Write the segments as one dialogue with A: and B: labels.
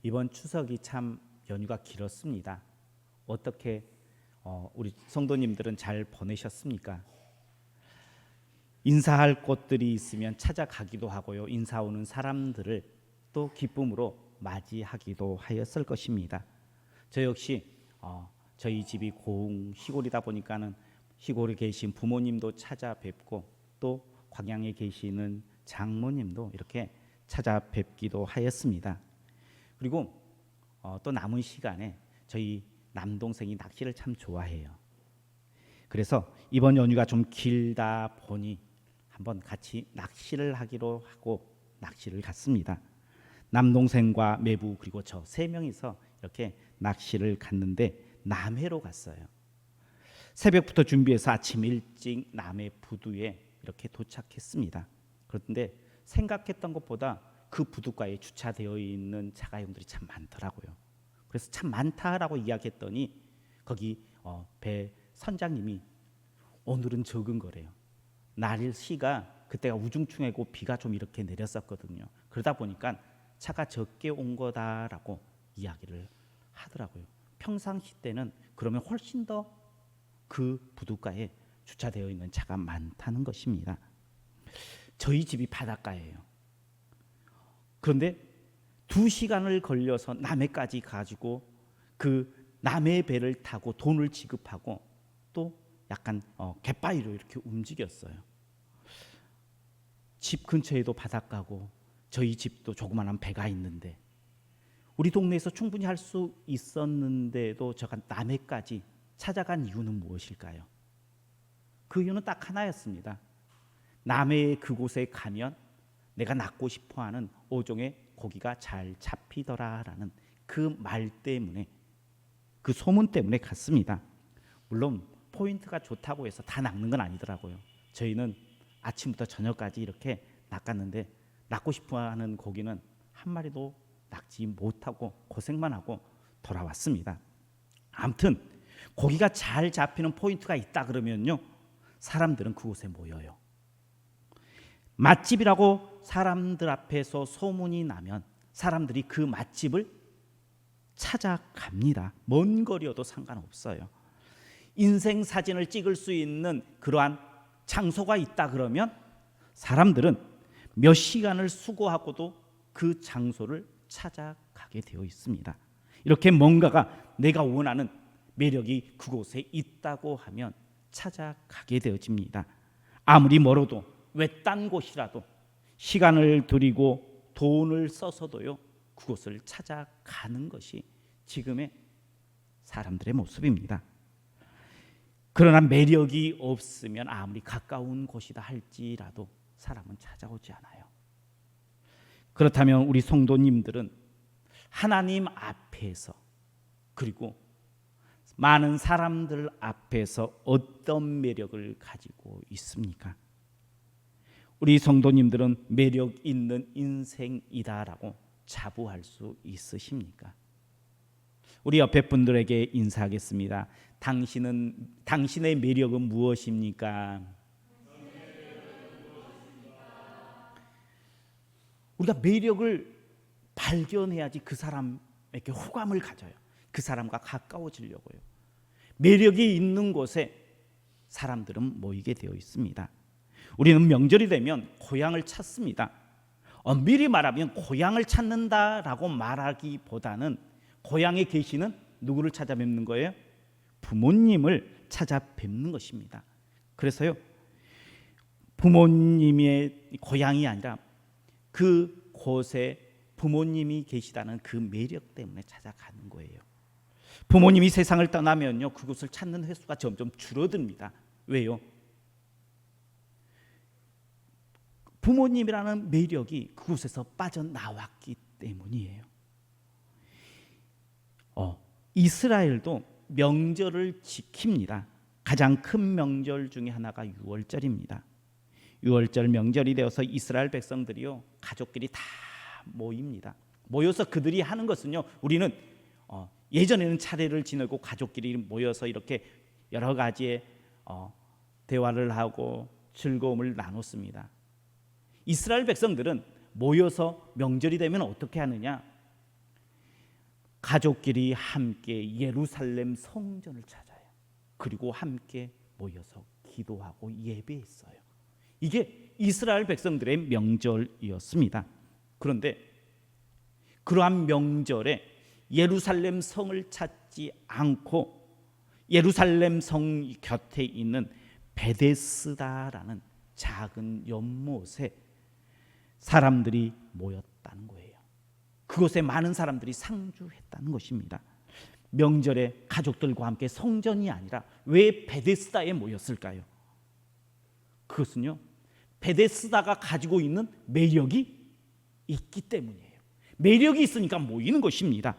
A: 이번 추석이 참 연휴가 길었습니다. 어떻게 우리 성도님들은 잘 보내셨습니까? 인사할 곳들이 있으면 찾아가기도 하고요. 인사 오는 사람들을 또 기쁨으로 맞이하기도 하였을 것입니다. 저 역시 저희 집이 고흥 시골이다 보니까는 시골에 계신 부모님도 찾아뵙고 또 광양에 계시는 장모님도 이렇게 찾아뵙기도 하였습니다. 그리고 또 남은 시간에 저희 남동생이 낚시를 참 좋아해요. 그래서 이번 연휴가 좀 길다 보니 한번 같이 낚시를 하기로 하고 낚시를 갔습니다. 남동생과 매부 그리고 저 세 명이서 이렇게 낚시를 갔는데 남해로 갔어요. 새벽부터 준비해서 아침 일찍 남해 부두에 이렇게 도착했습니다. 그런데 생각했던 것보다 그 부두가에 주차되어 있는 자가용들이 참 많더라고요. 그래서 참 많다라고 이야기했더니 거기 배 선장님이 오늘은 적은 거래요. 날씨가 그때가 우중충하고 비가 좀 이렇게 내렸었거든요. 그러다 보니까 차가 적게 온 거다라고 이야기를 하더라고요. 평상시 때는 그러면 훨씬 더 그 부두가에 주차되어 있는 차가 많다는 것입니다. 저희 집이 바닷가예요. 그런데 2시간을 걸려서 남해까지 가지고 그 남해 배를 타고 돈을 지급하고 또 약간 갯바위로 이렇게 움직였어요. 집 근처에도 바닷가고 저희 집도 조그마한 배가 있는데 우리 동네에서 충분히 할 수 있었는데도 제가 남해까지 찾아간 이유는 무엇일까요? 그 이유는 딱 하나였습니다. 남해 그곳에 가면 내가 낳고 싶어하는 5종의 고기가 잘 잡히더라라는 그 말 때문에, 그 소문 때문에 갔습니다. 물론 포인트가 좋다고 해서 다 낚는 건 아니더라고요. 저희는 아침부터 저녁까지 이렇게 낚았는데 낳고 싶어하는 고기는 한 마리도 낚지 못하고 고생만 하고 돌아왔습니다. 아무튼 고기가 잘 잡히는 포인트가 있다 그러면요, 사람들은 그곳에 모여요. 맛집이라고 사람들 앞에서 소문이 나면 사람들이 그 맛집을 찾아갑니다. 먼 거리여도 상관없어요. 인생 사진을 찍을 수 있는 그러한 장소가 있다 그러면 사람들은 몇 시간을 수고하고도 그 장소를 찾아가게 되어 있습니다. 이렇게 뭔가가 내가 원하는 매력이 그곳에 있다고 하면 찾아가게 되어집니다. 아무리 멀어도 외딴 곳이라도 시간을 들이고 돈을 써서도요 그곳을 찾아가는 것이 지금의 사람들의 모습입니다. 그러나 매력이 없으면 아무리 가까운 곳이다 할지라도 사람은 찾아오지 않아요. 그렇다면 우리 성도님들은 하나님 앞에서 그리고 많은 사람들 앞에서 어떤 매력을 가지고 있습니까? 우리 성도님들은 매력 있는 인생이다라고 자부할 수 있으십니까? 우리 옆에 분들에게 인사하겠습니다. 당신의 매력은 무엇입니까? 우리가 매력을 발견해야지 그 사람에게 호감을 가져요. 그 사람과 가까워지려고요. 매력이 있는 곳에 사람들은 모이게 되어 있습니다. 우리는 명절이 되면 고향을 찾습니다. 엄밀히 말하면 고향을 찾는다라고 말하기보다는 고향에 계시는 누구를 찾아뵙는 거예요? 부모님을 찾아뵙는 것입니다. 그래서요, 부모님의 고향이 아니라 그 곳에 부모님이 계시다는 그 매력 때문에 찾아가는 거예요. 부모님이 세상을 떠나면요, 그곳을 찾는 횟수가 점점 줄어듭니다. 왜요? 부모님이라는 매력이 그곳에서 빠져나왔기 때문이에요. 이스라엘도 명절을 지킵니다. 가장 큰 명절 중에 하나가 유월절입니다. 유월절 명절이 되어서 이스라엘 백성들이요 가족끼리 다 모입니다. 모여서 그들이 하는 것은요, 우리는 예전에는 차례를 지내고 가족끼리 모여서 이렇게 여러 가지의 대화를 하고 즐거움을 나눴습니다. 이스라엘 백성들은 모여서 명절이 되면 어떻게 하느냐? 가족끼리 함께 예루살렘 성전을 찾아요. 그리고 함께 모여서 기도하고 예배했어요. 이게 이스라엘 백성들의 명절이었습니다. 그런데 그러한 명절에 예루살렘 성을 찾지 않고 예루살렘 성 곁에 있는 베데스다라는 작은 연못에 사람들이 모였다는 거예요. 그곳에 많은 사람들이 상주했다는 것입니다. 명절에 가족들과 함께 성전이 아니라 왜 베데스다에 모였을까요? 그것은요, 베데스다가 가지고 있는 매력이 있기 때문이에요. 매력이 있으니까 모이는 것입니다.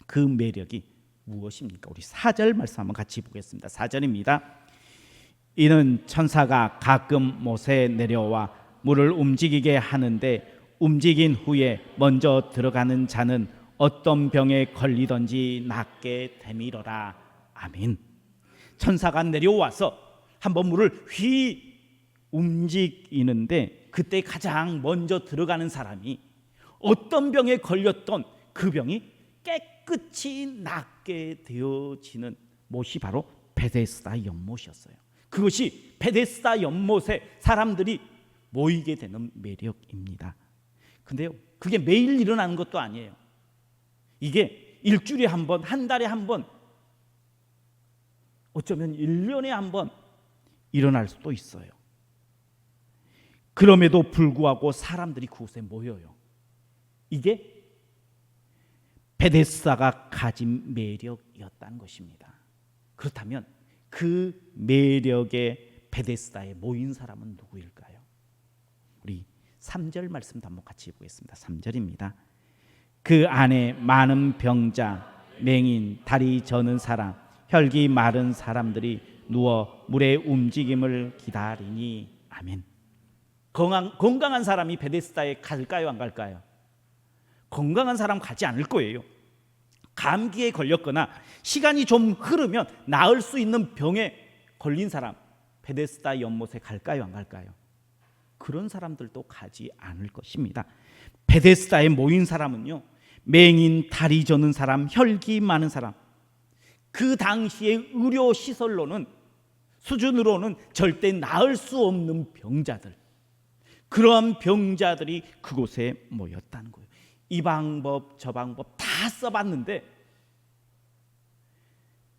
A: 그 매력이 무엇입니까? 우리 4절 말씀 한번 같이 보겠습니다. 4절입니다. 이는 천사가 가끔 못에 내려와 물을 움직이게 하는데 움직인 후에 먼저 들어가는 자는 어떤 병에 걸리든지 낫게 되밀어라. 아멘. 천사가 내려와서 한번 물을 휘 움직이는데 그때 가장 먼저 들어가는 사람이 어떤 병에 걸렸던 그 병이 깨끗이 낫게 되어지는 못이 바로 베데스다 연못이었어요. 그것이 베데스다 연못에 사람들이 모이게 되는 매력입니다. 근데요, 그게 매일 일어나는 것도 아니에요. 이게 일주일에 한 번, 한 달에 한 번, 어쩌면 1년에 한 번 일어날 수도 있어요. 그럼에도 불구하고 사람들이 그곳에 모여요. 이게 베데스다가 가진 매력이었다는 것입니다. 그렇다면 그 매력의 베데스다에 모인 사람은 누구일까요? 우리 3절 말씀도 한번 같이 보겠습니다. 3절입니다. 그 안에 많은 병자, 맹인, 다리 저는 사람, 혈기 마른 사람들이 누워 물의 움직임을 기다리니. 아멘. 건강한 사람이 베데스다에 갈까요, 안 갈까요? 건강한 사람 가지 않을 거예요. 감기에 걸렸거나 시간이 좀 흐르면 나을 수 있는 병에 걸린 사람 베데스다 연못에 갈까요, 안 갈까요? 그런 사람들도 가지 않을 것입니다. 베데스다에 모인 사람은요, 맹인, 다리 저는 사람, 혈기 많은 사람, 그 당시의 의료 시설로는 수준으로는 절대 나을 수 없는 병자들, 그러한 병자들이 그곳에 모였다는 거예요. 이 방법 저 방법 다 써봤는데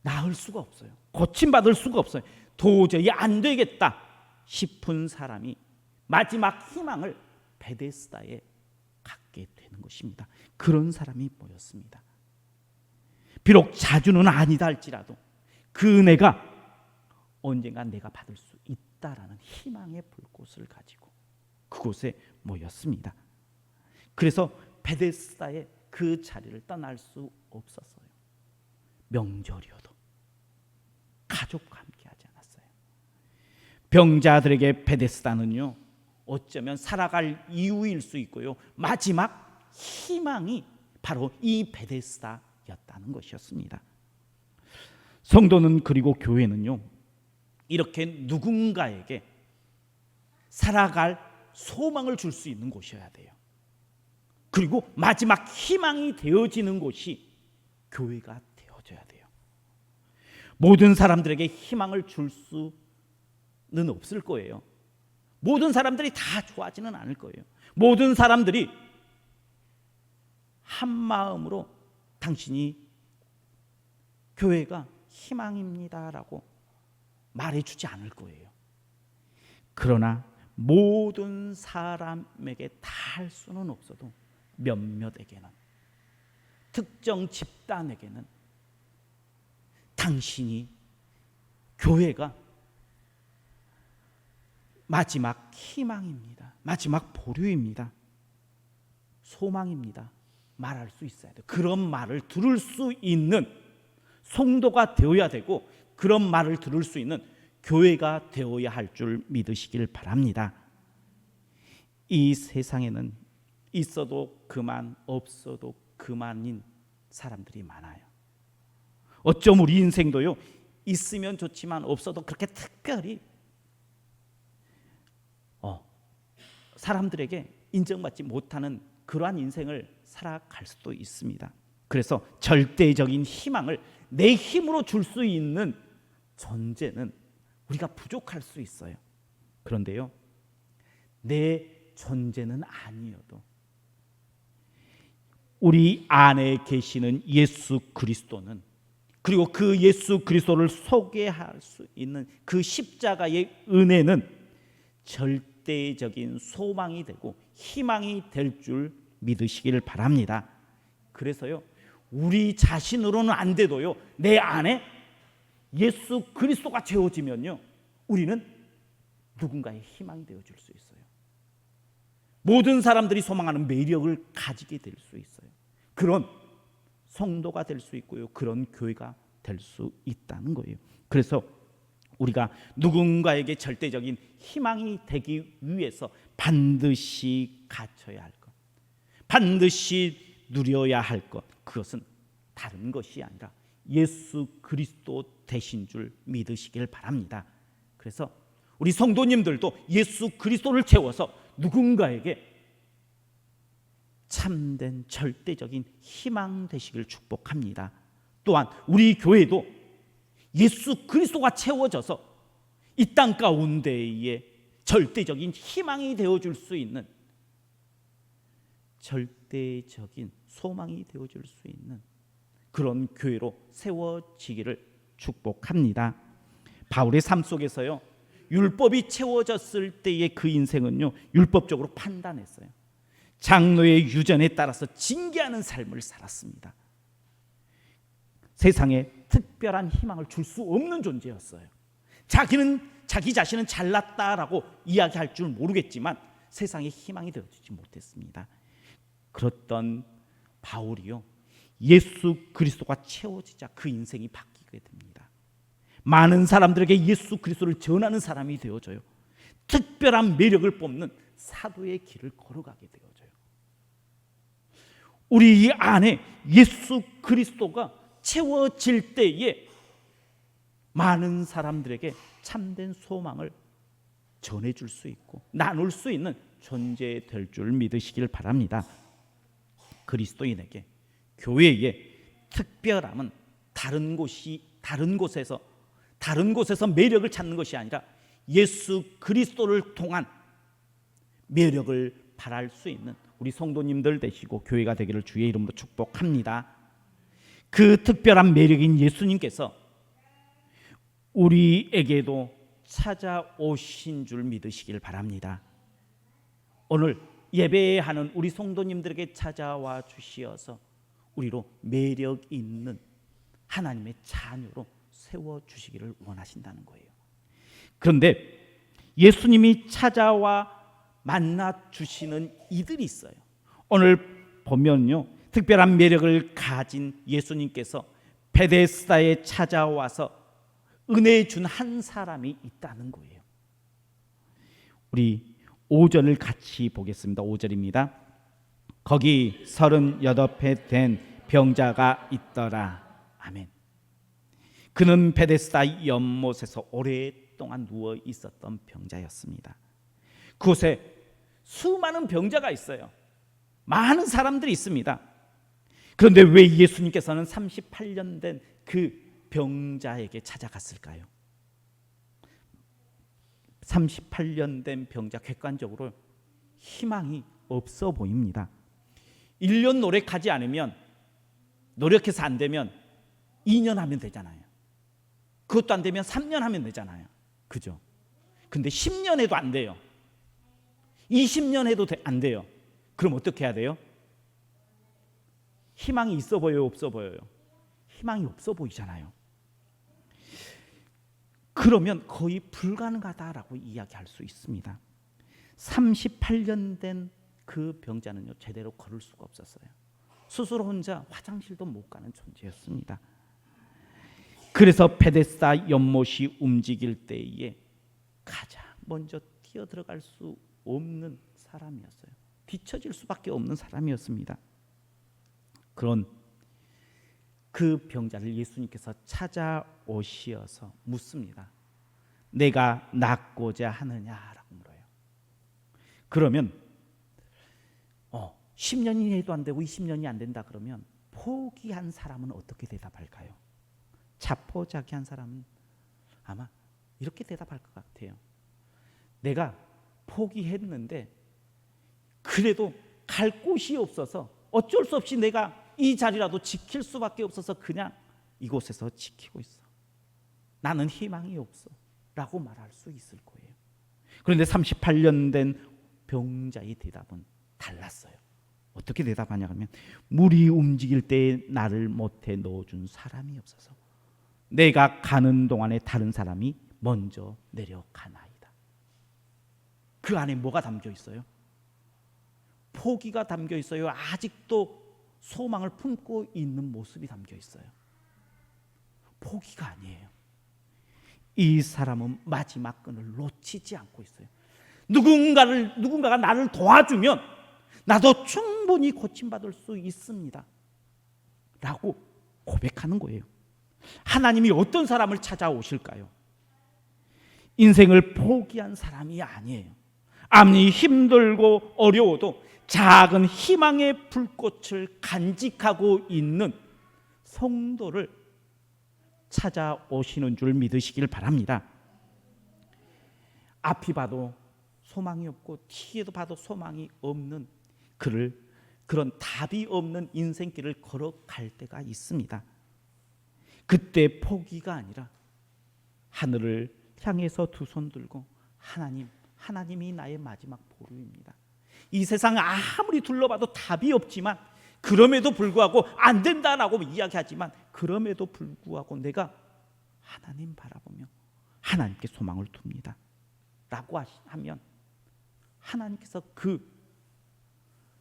A: 나을 수가 없어요. 고침받을 수가 없어요. 도저히 안 되겠다 싶은 사람이 마지막 희망을 베데스다에 갖게 되는 것입니다. 그런 사람이 모였습니다. 비록 자주는 아니다 할지라도 그 은혜가 언젠가 내가 받을 수 있다라는 희망의 불꽃을 가지고 그곳에 모였습니다. 그래서 베데스다의 그 자리를 떠날 수 없었어요. 명절이어도 가족과 함께하지 않았어요. 병자들에게 베데스다는요, 어쩌면 살아갈 이유일 수 있고요, 마지막 희망이 바로 이 베데스다였다는 것이었습니다. 성도는, 그리고 교회는요, 이렇게 누군가에게 살아갈 소망을 줄 수 있는 곳이어야 돼요. 그리고 마지막 희망이 되어지는 곳이 교회가 되어져야 돼요. 모든 사람들에게 희망을 줄 수는 없을 거예요. 모든 사람들이 다 좋아하지는 않을 거예요. 모든 사람들이 한 마음으로 당신이 교회가 희망입니다라고 말해주지 않을 거예요. 그러나 모든 사람에게 다 할 수는 없어도 몇몇에게는, 특정 집단에게는 당신이 교회가 마지막 희망입니다, 마지막 보류입니다, 소망입니다 말할 수 있어야 돼요. 그런 말을 들을 수 있는 성도가 되어야 되고, 그런 말을 들을 수 있는 교회가 되어야 할 줄 믿으시길 바랍니다. 이 세상에는 있어도 그만, 없어도 그만인 사람들이 많아요. 어쩜 우리 인생도요, 있으면 좋지만 없어도 그렇게 특별히 사람들에게 인정받지 못하는 그러한 인생을 살아갈 수도 있습니다. 그래서 절대적인 희망을 내 힘으로 줄 수 있는 존재는 우리가 부족할 수 있어요. 그런데요, 내 존재는 아니어도 우리 안에 계시는 예수 그리스도는, 그리고 그 예수 그리스도를 소개할 수 있는 그 십자가의 은혜는 절대적인 소망이 되고 희망이 될 줄 믿으시기를 바랍니다. 그래서요, 우리 자신으로는 안 돼도요, 내 안에 예수 그리스도가 채워지면요, 우리는 누군가의 희망이 되어줄 수 있어요. 모든 사람들이 소망하는 매력을 가지게 될 수 있어요. 그런 성도가 될 수 있고요, 그런 교회가 될 수 있다는 거예요. 그래서 우리가 누군가에게 절대적인 희망이 되기 위해서 반드시 갖춰야 할 것, 반드시 누려야 할 것, 그것은 다른 것이 아니라 예수 그리스도 되신 줄 믿으시길 바랍니다. 그래서 우리 성도님들도 예수 그리스도를 채워서 누군가에게 참된 절대적인 희망 되시길 축복합니다. 또한 우리 교회도 예수 그리스도가 채워져서 이 땅 가운데에 절대적인 희망이 되어줄 수 있는, 절대적인 소망이 되어줄 수 있는 그런 교회로 세워지기를 축복합니다. 바울의 삶 속에서요, 율법이 채워졌을 때의 그 인생은요, 율법적으로 판단했어요. 장로의 유전에 따라서 징계하는 삶을 살았습니다. 세상에 특별한 희망을 줄 수 없는 존재였어요. 자기 자신은 잘났다라고 이야기할 줄 모르겠지만 세상에 희망이 되어주지 못했습니다. 그렇던 바울이요, 예수 그리스도가 채워지자 그 인생이 바뀌게 됩니다. 많은 사람들에게 예수 그리스도를 전하는 사람이 되어져요. 특별한 매력을 뽐는 사도의 길을 걸어가게 되어져요. 우리 안에 예수 그리스도가 채워질 때에 많은 사람들에게 참된 소망을 전해줄 수 있고 나눌 수 있는 존재 될 줄 믿으시길 바랍니다. 그리스도인에게 교회의 특별함은 다른 곳에서 매력을 찾는 것이 아니라 예수 그리스도를 통한 매력을 발할 수 있는 우리 성도님들 되시고 교회가 되기를 주의 이름으로 축복합니다. 그 특별한 매력인 예수님께서 우리에게도 찾아오신 줄 믿으시길 바랍니다. 오늘 예배하는 우리 성도님들에게 찾아와 주시어서 우리로 매력 있는 하나님의 자녀로 세워주시기를 원하신다는 거예요. 그런데 예수님이 찾아와 만나주시는 이들이 있어요. 오늘 보면요, 특별한 매력을 가진 예수님께서 베데스다에 찾아와서 은혜 준 한 사람이 있다는 거예요. 우리 5절을 같이 보겠습니다. 5절입니다. 거기 38회 된 병자가 있더라. 아멘. 그는 베데스다 연못에서 오랫동안 누워 있었던 병자였습니다. 그곳에 수많은 병자가 있어요. 많은 사람들이 있습니다. 그런데 왜 예수님께서는 38년 된 그 병자에게 찾아갔을까요? 38년 된 병자, 객관적으로 희망이 없어 보입니다. 1년 노력하지 않으면, 노력해서 안 되면 2년 하면 되잖아요. 그것도 안 되면 3년 하면 되잖아요. 그죠? 근데 10년 해도 안 돼요. 20년 해도 안 돼요. 그럼 어떻게 해야 돼요? 희망이 있어 보여요, 없어 보여요? 희망이 없어 보이잖아요. 그러면 거의 불가능하다라고 이야기할 수 있습니다. 38년 된 그 병자는요, 제대로 걸을 수가 없었어요. 스스로 혼자 화장실도 못 가는 존재였습니다. 그래서 베데스다 연못이 움직일 때에 가장 먼저 뛰어 들어갈 수 없는 사람이었어요. 뒤처질 수밖에 없는 사람이었습니다. 그런 그 병자를 예수님께서 찾아오시어서 묻습니다. 내가 낫고자 하느냐라고 물어요. 그러면 10년이 해도 안 되고 20년이 안 된다 그러면 포기한 사람은 어떻게 대답할까요? 자포자기한 사람은 아마 이렇게 대답할 것 같아요. 내가 포기했는데 그래도 갈 곳이 없어서 어쩔 수 없이 내가 이 자리라도 지킬 수밖에 없어서 그냥 이곳에서 지키고 있어. 나는 희망이 없어 라고 말할 수 있을 거예요. 그런데 38년 된 병자의 대답은 달랐어요. 어떻게 대답하냐 하면 물이 움직일 때 나를 못해 넣어준 사람이 없어서 내가 가는 동안에 다른 사람이 먼저 내려가나이다. 그 안에 뭐가 담겨 있어요? 포기가 담겨 있어요. 아직도 소망을 품고 있는 모습이 담겨 있어요. 포기가 아니에요. 이 사람은 마지막 끈을 놓치지 않고 있어요. 누군가가 나를 도와주면 나도 충분히 고침받을 수 있습니다 라고 고백하는 거예요. 하나님이 어떤 사람을 찾아오실까요? 인생을 포기한 사람이 아니에요. 아무리 힘들고 어려워도 작은 희망의 불꽃을 간직하고 있는 성도를 찾아오시는 줄 믿으시길 바랍니다. 앞이 봐도 소망이 없고 뒤에도 봐도 소망이 없는 그런 답이 없는 인생길을 걸어갈 때가 있습니다. 그때 포기가 아니라 하늘을 향해서 두 손 들고 하나님이 나의 마지막 보루입니다. 이 세상 아무리 둘러봐도 답이 없지만 그럼에도 불구하고 안 된다라고 이야기하지만 그럼에도 불구하고 내가 하나님 바라보며 하나님께 소망을 둡니다 라고 하면 하나님께서 그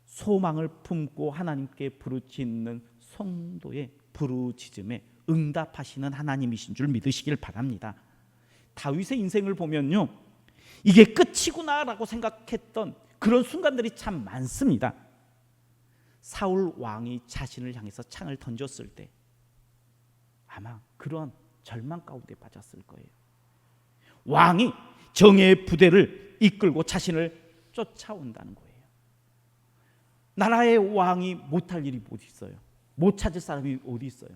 A: 소망을 품고 하나님께 부르짖는 성도의 부르짖음에 응답하시는 하나님이신 줄 믿으시길 바랍니다. 다윗의 인생을 보면요, 이게 끝이구나라고 생각했던 그런 순간들이 참 많습니다. 사울 왕이 자신을 향해서 창을 던졌을 때 아마 그런 절망 가운데 빠졌을 거예요. 왕이 정예의 부대를 이끌고 자신을 쫓아온다는 거예요. 나라의 왕이 못할 일이 못 있어요. 못 찾을 사람이 어디 있어요.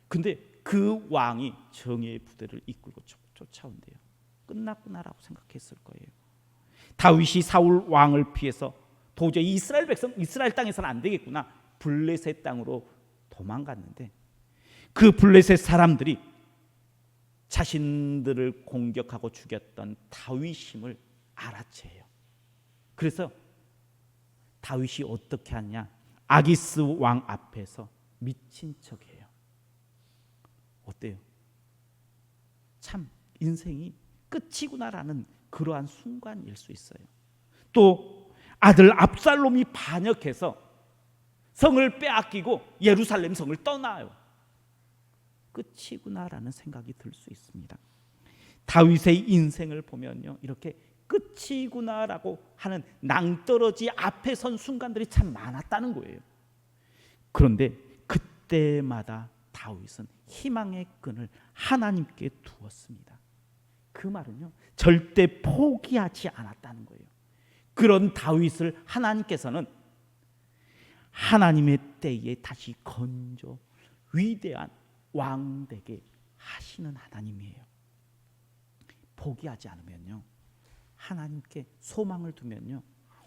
A: 근데 그 왕이 정예의 부대를 이끌고 쫓아온대요. 끝났구나라고 생각했을 거예요. 다윗이 사울 왕을 피해서 도저히 이스라엘 땅에서는 안 되겠구나, 블레셋 땅으로 도망갔는데 그 블레셋 사람들이 자신들을 공격하고 죽였던 다윗임을 알아채요. 그래서 다윗이 어떻게 하냐, 아기스 왕 앞에서 미친 척해요. 어때요? 참 인생이 끝이구나라는 그러한 순간일 수 있어요. 또 아들 압살롬이 반역해서 성을 빼앗기고 예루살렘 성을 떠나요. 끝이구나라는 생각이 들 수 있습니다. 다윗의 인생을 보면요, 이렇게 끝이구나라고 하는 낭떠러지 앞에 선 순간들이 참 많았다는 거예요. 그런데 그때마다 다윗은 희망의 끈을 하나님께 두었습니다. 그 말은요, 절대 포기하지 않았다는 거예요. 그런 다윗을 하나님께서는 하나님의 때에 다시 건져 위대한 왕 되게 하시는 하나님이에요. 포기하지 않으면요, 하나님께 소망을 두면요,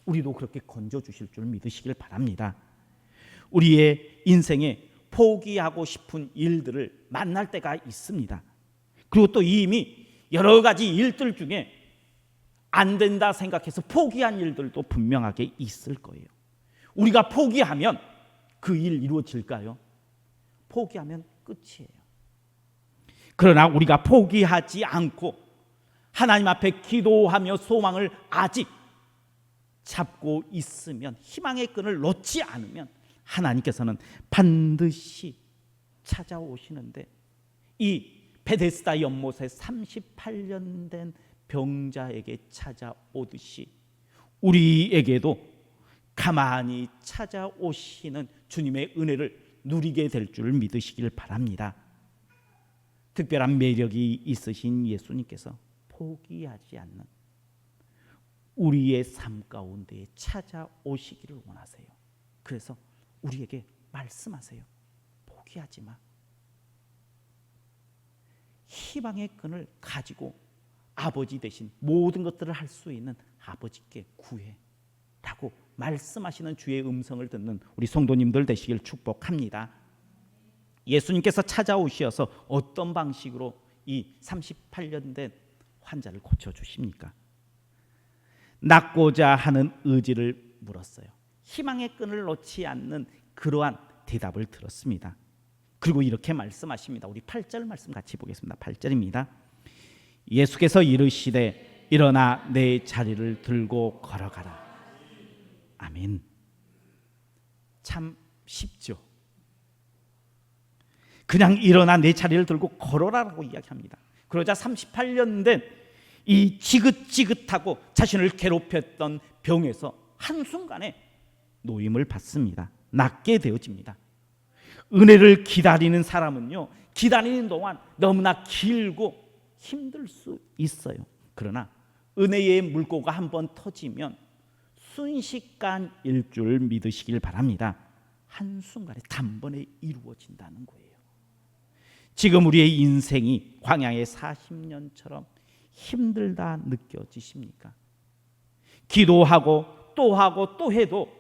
A: 우리도 그렇게 건져 주실 줄 믿으시길 바랍니다. 우리의 인생에 포기하고 싶은 일들을 만날 때가 있습니다. 그리고 또 이미 여러 가지 일들 중에 안 된다 생각해서 포기한 일들도 분명하게 있을 거예요. 우리가 포기하면 그 일 이루어질까요? 포기하면 끝이에요. 그러나 우리가 포기하지 않고 하나님 앞에 기도하며 소망을 아직 잡고 있으면, 희망의 끈을 놓지 않으면 하나님께서는 반드시 찾아오시는데, 이 베데스다 연못에 38년 된 병자에게 찾아오듯이 우리에게도 가만히 찾아오시는 주님의 은혜를 누리게 될 줄 믿으시길 바랍니다. 특별한 매력이 있으신 예수님께서 포기하지 않는 우리의 삶 가운데 찾아오시기를 원하세요. 그래서 우리에게 말씀하세요. 포기하지 마. 희망의 끈을 가지고 아버지 대신 모든 것들을 할 수 있는 아버지께 구해 라고 말씀하시는 주의 음성을 듣는 우리 성도님들 되시길 축복합니다. 예수님께서 찾아오셔서 어떤 방식으로 이 38년 된 환자를 고쳐주십니까? 낫고자 하는 의지를 물었어요. 희망의 끈을 놓지 않는 그러한 대답을 들었습니다. 그리고 이렇게 말씀하십니다. 우리 8절 말씀 같이 보겠습니다. 8절입니다. 예수께서 이르시되 일어나 내 자리를 들고 걸어가라. 아멘. 참 쉽죠. 그냥 일어나 내 자리를 들고 걸어라라고 이야기합니다. 그러자 38년 된 이 지긋지긋하고 자신을 괴롭혔던 병에서 한순간에 노임을 받습니다. 낫게 되어집니다. 은혜를 기다리는 사람은요, 기다리는 동안 너무나 길고 힘들 수 있어요. 그러나 은혜의 물꼬가 한번 터지면 순식간일 줄 믿으시길 바랍니다. 한순간에 단번에 이루어진다는 거예요. 지금 우리의 인생이 광야의 40년처럼 힘들다 느껴지십니까? 기도하고 또 하고 또 해도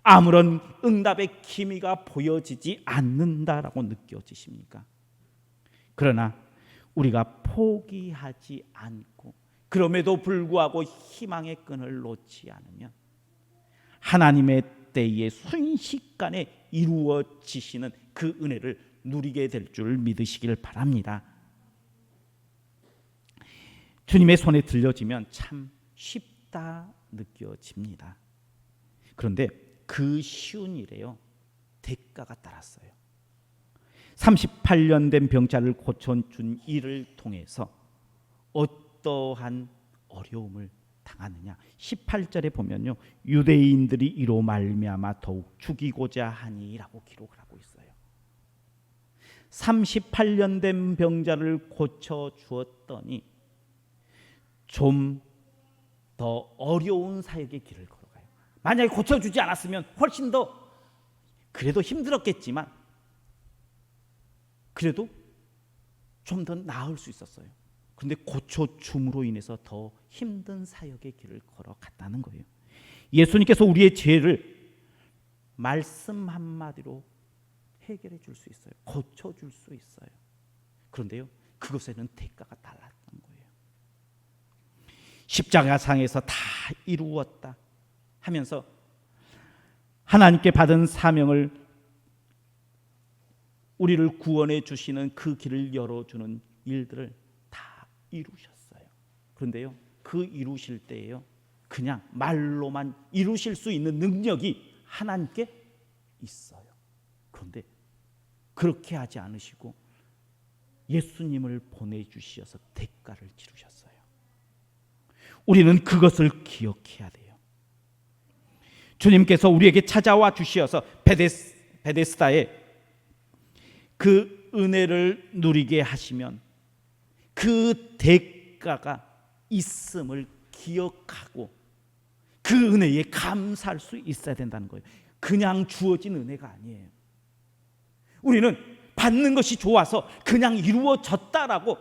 A: 아무런 응답의 기미가 보여지지 않는다라고 느껴지십니까? 그러나 우리가 포기하지 않고 그럼에도 불구하고 희망의 끈을 놓지 않으면 하나님의 때에 순식간에 이루어지시는 그 은혜를 누리게 될 줄 믿으시길 바랍니다. 주님의 손에 들려지면 참 쉽다 느껴집니다. 그런데 그 쉬운 일에요, 대가가 따랐어요. 38년 된 병자를 고쳐준 일을 통해서 어떠한 어려움을 당하느냐. 18절에 보면요, 유대인들이 이로 말미암아 더욱 죽이고자 하니라고 기록을 하고 있어요. 38년 된 병자를 고쳐주었더니 좀 더 어려운 사역의 길을 걸어가요. 만약에 고쳐주지 않았으면 훨씬 더 그래도 힘들었겠지만 그래도 좀 더 나을 수 있었어요. 그런데 고쳐줌으로 인해서 더 힘든 사역의 길을 걸어갔다는 거예요. 예수님께서 우리의 죄를 말씀 한마디로 해결해 줄 수 있어요. 고쳐줄 수 있어요. 그런데요, 그것에는 대가가 달랐던 거예요. 십자가상에서 다 이루었다 하면서 하나님께 받은 사명을, 우리를 구원해 주시는 그 길을 열어주는 일들을 다 이루셨어요. 그런데요, 그 이루실 때에요, 그냥 말로만 이루실 수 있는 능력이 하나님께 있어요. 그런데 그렇게 하지 않으시고 예수님을 보내주셔서 대가를 치르셨어요. 우리는 그것을 기억해야 돼요. 주님께서 우리에게 찾아와 주시어서 베데스다에 그 은혜를 누리게 하시면 그 대가가 있음을 기억하고 그 은혜에 감사할 수 있어야 된다는 거예요. 그냥 주어진 은혜가 아니에요. 우리는 받는 것이 좋아서 그냥 이루어졌다라고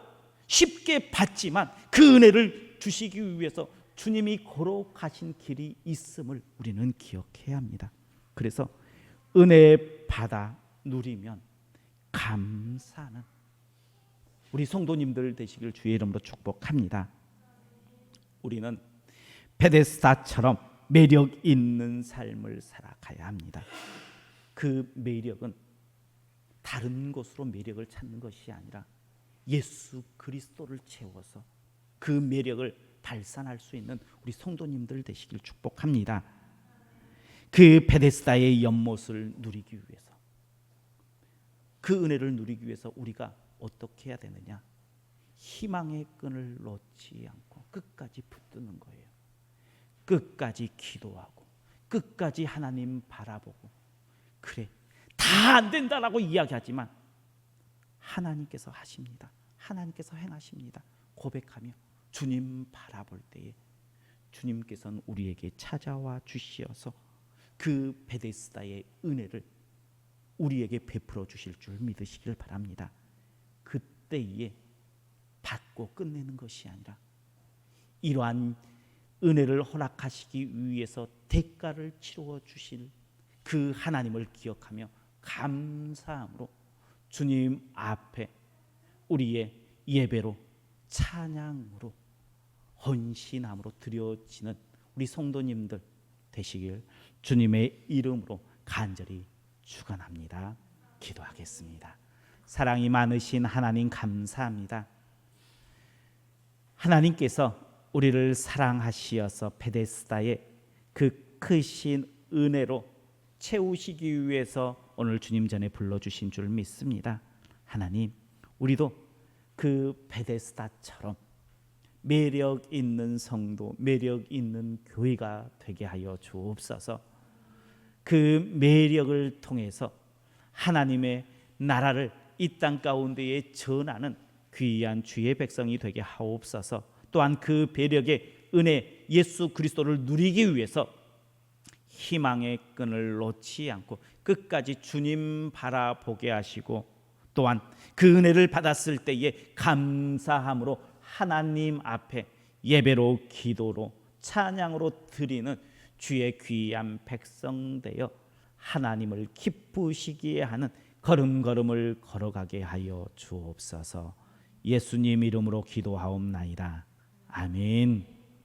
A: 쉽게 받지만 그 은혜를 주시기 위해서 주님이 걸어가신 길이 있음을 우리는 기억해야 합니다. 그래서 은혜 받아 누리면 감사는 우리 성도님들 되시길 주의 이름으로 축복합니다. 우리는 베데스다처럼 매력 있는 삶을 살아가야 합니다. 그 매력은 다른 곳으로 매력을 찾는 것이 아니라 예수 그리스도를 채워서 그 매력을 발산할 수 있는 우리 성도님들 되시길 축복합니다. 그 베데스다의 연못을 누리기 위해서, 그 은혜를 누리기 위해서 우리가 어떻게 해야 되느냐? 희망의 끈을 놓지 않고 끝까지 붙드는 거예요. 끝까지 기도하고 끝까지 하나님 바라보고, 그래 다 안 된다라고 이야기하지만 하나님께서 하십니다. 하나님께서 행하십니다. 고백하며 주님 바라볼 때에 주님께서는 우리에게 찾아와 주시어서 그 베데스다의 은혜를 우리에게 베풀어 주실 줄 믿으시길 바랍니다. 그때에 받고 끝내는 것이 아니라 이러한 은혜를 허락하시기 위해서 대가를 치루어 주실 그 하나님을 기억하며 감사함으로 주님 앞에 우리의 예배로 찬양으로 헌신함으로 드려지는 우리 성도님들 되시길 주님의 이름으로 간절히 축원합니다. 기도하겠습니다. 사랑이 많으신 하나님 감사합니다. 하나님께서 우리를 사랑하시어서 베데스다의 그 크신 은혜로 채우시기 위해서 오늘 주님 전에 불러주신 줄 믿습니다. 하나님, 우리도 그 베데스다처럼 매력 있는 성도, 매력 있는 교회가 되게 하여 주옵소서. 그 매력을 통해서 하나님의 나라를 이 땅 가운데에 전하는 귀한 주의 백성이 되게 하옵소서. 또한 그 배력의 은혜 예수 그리스도를 누리기 위해서 희망의 끈을 놓지 않고 끝까지 주님 바라보게 하시고, 또한 그 은혜를 받았을 때에 감사함으로 하나님 앞에 예배로 기도로 찬양으로 드리는 주의 귀한 백성 되어 하나님을 기쁘시게 하는 걸음걸음을 걸어가게 하여 주옵소서. 예수님 이름으로 기도하옵나이다. 아멘.